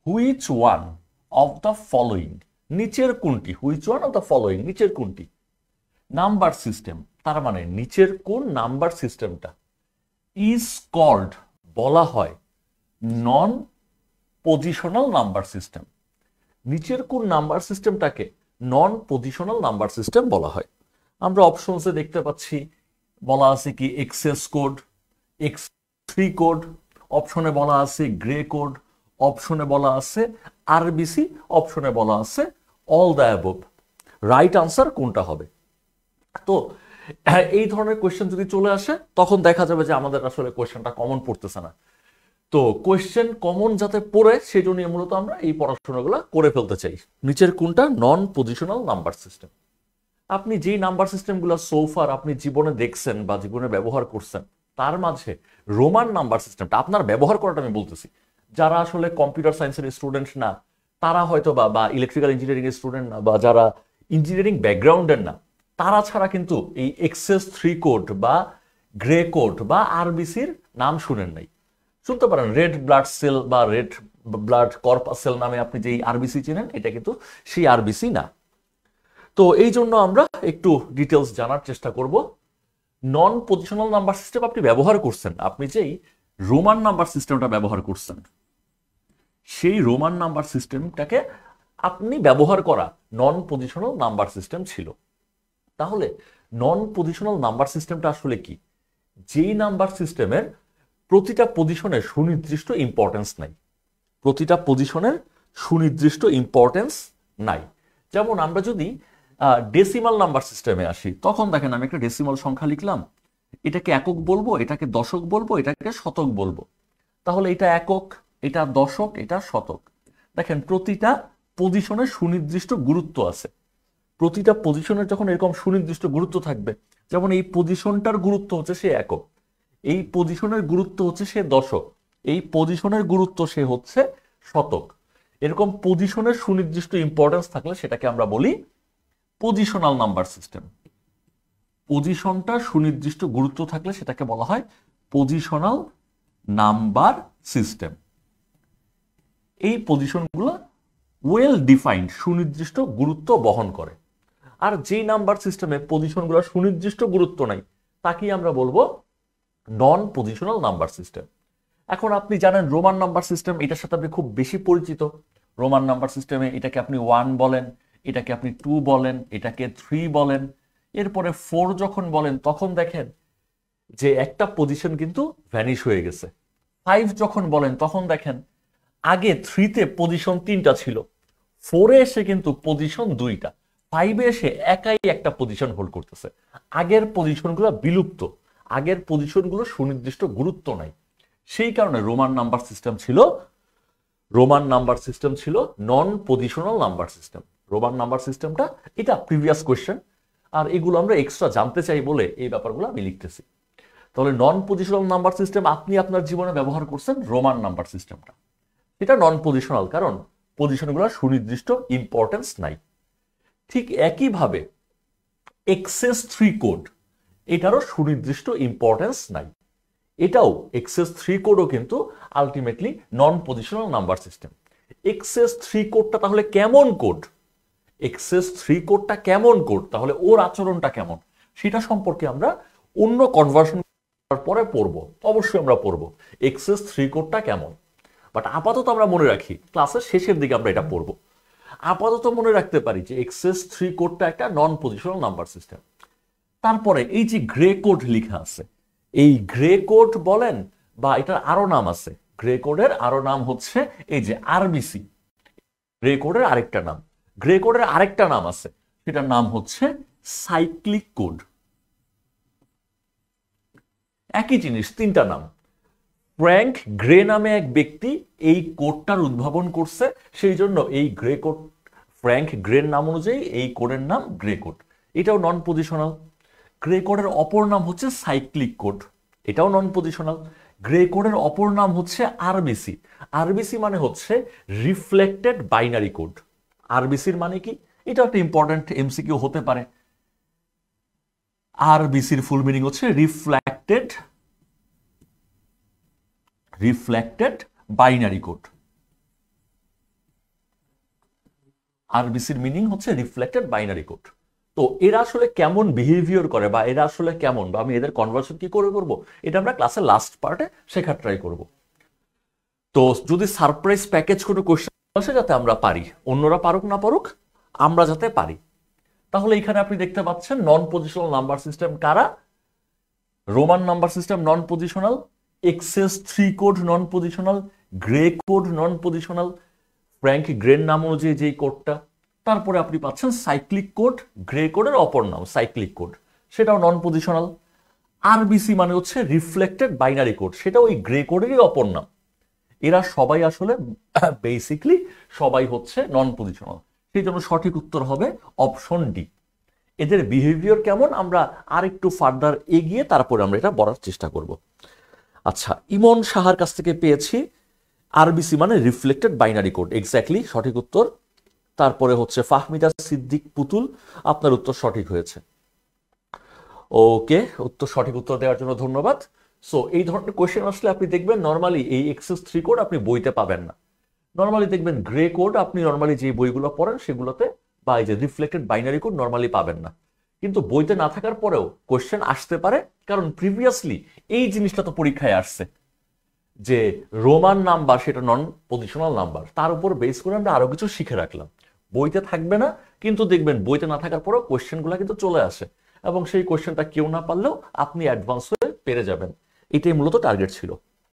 Which one of the following, নিচের কোনটি, which one of the following, নিচের কোনটি নাম্বার সিস্টেম, তার মানে নিচের কোন নাম্বার সিস্টেমটা ইজ কল্ড, বলা হয় নন পজিশনাল নাম্বার সিস্টেম। নিচের কোন নাম্বার সিস্টেমটাকে নন পজিশনাল নাম্বার সিস্টেম বলা হয়? আমরা অপশনসে দেখতে পাচ্ছি বলা আছে কি এক্সেস কোড, X3 কোড, অপশনে বলা আছে গ্রে কোড, অপশনে বলা আছে আরবিসি, অপশনে বলা আছে all the above. Right answer কোনটা হবে? তো এই ধরনের কোয়েশ্চেন যদি চলে আসে তখন দেখা যাবে যে আমাদের আসলে কোয়েশ্চেনটা কমন পড়তেছে না। তো কোয়েশ্চেন কমন যাতে পড়ে সেই জন্য মূলত আমরা এই পড়াশোনাগুলো করে ফেলতে চাই। নিচের কোনটা নন পজিশনাল নাম্বার সিস্টেম? আপনি যেই নাম্বার সিস্টেমগুলো সোফার আপনি জীবনে দেখছেন বা জীবনে ব্যবহার করছেন তার মাঝে রোমান নাম্বার সিস্টেমটা আপনার ব্যবহার করাটা আমি বলতেছি, যারা আসলে কম্পিউটার সায়েন্সের স্টুডেন্ট না তারা হয়তো বা ইলেকট্রিক্যাল ইঞ্জিনিয়ারিং এর স্টুডেন্ট না বা যারা ইঞ্জিনিয়ারিং ব্যাকগ্রাউন্ডের না তারা ছাড়া কিন্তু এই XS3 কোড বা গ্রে কোড বা আরবিসির নাম শুনেন নাই। শুনতে পারেন রেড ব্লাড সেল বা রেড ব্লাড কর্পাসেল নামে আপনি যেই আরবিসি চেনেন এটা কিন্তু সেই আরবিসি না। তো এই জন্য আমরা একটু ডিটেলস জানার চেষ্টা করব। নন পজিশনাল নাম্বার সিস্টেম আপনি ব্যবহার করছেন, আপনি যেই রোমান নাম্বার সিস্টেমটা ব্যবহার করছেন সেই রোমান নাম্বার সিস্টেমটাকে আপনি ব্যবহার করা নন পজিশনাল নাম্বার সিস্টেম ছিল। তাহলে নন পজিশনাল নাম্বার সিস্টেমটা আসলে কি? যেই নাম্বার সিস্টেমের প্রতিটা পজিশনের সুনির্দিষ্ট ইম্পর্টেন্স নাই, প্রতিটা পজিশনের সুনির্দিষ্ট ইম্পর্টেন্স নাই। যেমন আমরা যদি ডেসিমাল নাম্বার সিস্টেমে আসি তখন দেখেন আমি একটা ডেসিমাল সংখ্যা লিখলাম, এটাকে একক বলবো, এটাকে দশক বলবো, এটাকে শতক বলবো। তাহলে এটা একক, এটা দশক, এটা শতক। দেখেন প্রতিটা পজিশনের সুনির্দিষ্ট গুরুত্ব আছে। প্রতিটা পজিশনের যখন এরকম সুনির্দিষ্ট গুরুত্ব থাকবে, যেমন এই পজিশনটার গুরুত্ব হচ্ছে সে একক, এই পজিশনের গুরুত্ব হচ্ছে সে দশক, এই পজিশনের গুরুত্ব সে হচ্ছে শতক, এরকম পজিশনের সুনির্দিষ্ট ইম্পর্টেন্স থাকলে সেটাকে আমরা বলি পজিশনাল নাম্বার সিস্টেম। পজিশনটা সুনির্দিষ্ট গুরুত্ব থাকলে সেটাকে বলা হয় পজিশনাল নাম্বার সিস্টেম। এই পজিশনগুলো ওয়েল ডিফাইন্ড, সুনির্দিষ্ট গুরুত্ব বহন করে। আর যেই নাম্বার সিস্টেমে পজিশনগুলো সুনির্দিষ্ট গুরুত্ব নাই তাকেই আমরা বলবো নন পজিশনাল নাম্বার সিস্টেম। এখন আপনি জানেন রোমান নাম্বার সিস্টেম, এটার সাথে আপনি খুব বেশি পরিচিত। রোমান নাম্বার সিস্টেমে এটাকে আপনি 1 বলেন, এটাকে আপনি 2 বলেন, এটাকে 3 বলেন, এরপরে 4 যখন বলেন তখন দেখেন যে একটা পজিশন কিন্তু ভ্যানিশ হয়ে গেছে। 5 যখন বলেন তখন দেখেন আগে 3-তে পজিশন 3টা ছিল, 4-এ এসে কিন্তু পজিশন 2টা, 5-এ এসে একাই একটা পজিশন হোল্ড করতেছে। আগের পজিশনগুলো বিলুপ্ত, আগের পজিশনগুলো সুনির্দিষ্ট গুরুত্ব নাই। সেই কারণে রোমান নাম্বার সিস্টেম ছিল নন positional number system. Roman number সিস্টেমটা এটা প্রিভিয়াস কোয়েশ্চেন, আর এগুলো আমরা এক্সট্রা জানতে চাই বলে এই ব্যাপারগুলো আমি লিখতেছি। তাহলে নন পজিশনাল নাম্বার সিস্টেম আপনি আপনার জীবনে ব্যবহার করছেন রোমান নাম্বার সিস্টেমটা, এটা নন পজিশনাল কারণ পজিশনগুলো সুনির্দিষ্ট ইম্পর্টেন্স নাই। ঠিক একইভাবে XS3 কোড, এটারও সুনির্দিষ্ট ইম্পর্টেন্স নাই। এটাও XS3 কোডও কিন্তু আলটিমেটলি নন পজিশনাল নাম্বার সিস্টেম। XS3 কোডটা তাহলে কেমন কোড? XS3 কোডটা কেমন কোড, তাহলে ওর আচরণটা কেমন সেটা সম্পর্কে আমরা অন্য কনভার্সন পরে পড়বো, অবশ্যই আমরা পড়বো XS3 কোডটা কেমন। বাট আপাতত আমরা মনে রাখি ক্লাসের শেষের দিকে আমরা এটা পড়বো। আপাতত মনে রাখতে পারি যে XS3 কোডটা একটা নন পজিশনাল নাম্বার সিস্টেম। তারপরে এই যে গ্রে কোড লেখা আছে, এই গ্রে কোড বলেন বা এটার আরো নাম আছে, গ্রে কোডের আরো নাম হচ্ছে এই যে আরবিসি। গ্রে কোডের আরেকটা নাম, গ্রে কোডের আরেকটা নাম আছে, সেটার নাম হচ্ছে সাইক্লিক কোড। একই জিনিস, তিনটা নাম। ফ্র্যাঙ্ক গ্রে নামে এক ব্যক্তি এই কোডটার উদ্ভাবন করছে, সেই জন্য এই গ্রে কোড, ফ্র্যাঙ্ক গ্রের নাম অনুযায়ী এই কোডের নাম গ্রে কোড। এটাও নন পজিশনাল। গ্রে কোডের অপর নাম হচ্ছে সাইক্লিক কোড, এটাও নন পজিশনাল। গ্রে কোডের অপর নাম হচ্ছে আরবিসি। আরবিসি মানে হচ্ছে রিফ্লেক্টেড বাইনারি কোড। আরবিসির মানে কি? এটা একটা ইম্পর্টেন্ট এমসিকিউ হতে পারে। আরবিসির ফুল মিনিং হচ্ছে রিফ্লেক্টেড বাইনারি কোড। আরবিসির মিনিং হচ্ছে রিফ্লেক্টেড বাইনারি কোড। তো এরা আসলে কেমন বিহেভিয়ার করে বা এরা আসলে কেমন বা আমি এদের কনভার্সন কি করে করব, এটা আমরা ক্লাসের লাস্ট পার্টে শেখার ট্রাই করব। তো যদি সারপ্রাইজ প্যাকেজ কোনো কোশ্চেন আসে যাতে আমরা পারি, অন্যরা পারুক না পারুক আমরা যাতে পারি। তাহলে এখানে আপনি দেখতে পাচ্ছেন নন পজিশনাল নাম্বার সিস্টেম কারা? Roman number system non positional, excess 3 code non positional, gray code non positional, Frank Gray নাম অনুযায়ী যেই কোডটা। তারপরে আপনি পাচ্ছেন সাইক্লিক কোড, গ্রে কোডের অপর নাম সাইক্লিক কোড, সেটাও নন পজিশনাল। আরবিসি মানে হচ্ছে রিফ্লেক্টেড বাইনারি কোড, সেটা ওই গ্রে কোডেরই অপর নাম। এরা সবাই আসলে বেসিকলি সবাই হচ্ছে নন পজিশনাল, সেই জন্য সঠিক উত্তর হবে অপশন ডি। এদের বিহেভিয়ার কেমন আমরা আর একটু ফার্দার এগিয়ে তারপরে আমরা এটা বলার চেষ্টা করব। আচ্ছা, ইমন সাহার কাছ থেকে পেয়েছি আরবিসি মানে রিফ্লেক্টেড বাইনারি কোড, এক্স্যাক্টলি সঠিক উত্তর। তারপরে হচ্ছে ফাহমিদা সিদ্দিক পুতুল, আপনার উত্তর সঠিক হয়েছে। ওকে, সঠিক উত্তর দেওয়ার জন্য ধন্যবাদ। সো এই ধরনের কোয়েশ্চেন আসলে আপনি দেখবেন নর্মালি এই এক্সেস 3 কোড আপনি বইতে পাবেন না। নর্মালি দেখবেন গ্রে কোড আপনি নর্মালি যে বইগুলো পড়েন সেগুলোতে, বা এই যে রিফ্লেক্টেড বাইনারি কোড নর্মালি পাবেন না। কিন্তু বইতে না থাকার পরেও কোয়েশ্চেন আসতে পারে, কারণ প্রিভিয়াসলি এই জিনিসটা তো পরীক্ষায় আসছে যে রোমান নাম্বার সেটা নন পজিশনাল নাম্বার, তার উপর বেস করে আমরা আরো কিছু শিখে রাখলাম। বইতে থাকবে না, কিন্তু দেখবেন বইতে না থাকার পরেও কোয়েশ্চেনগুলো কিন্তু চলে আসে, এবং সেই কোয়েশ্চেনটা কেউ না পারলেও আপনি অ্যাডভান্স হয়ে পেরে যাবেন। এটাই মূলত টার্গেট ছিল।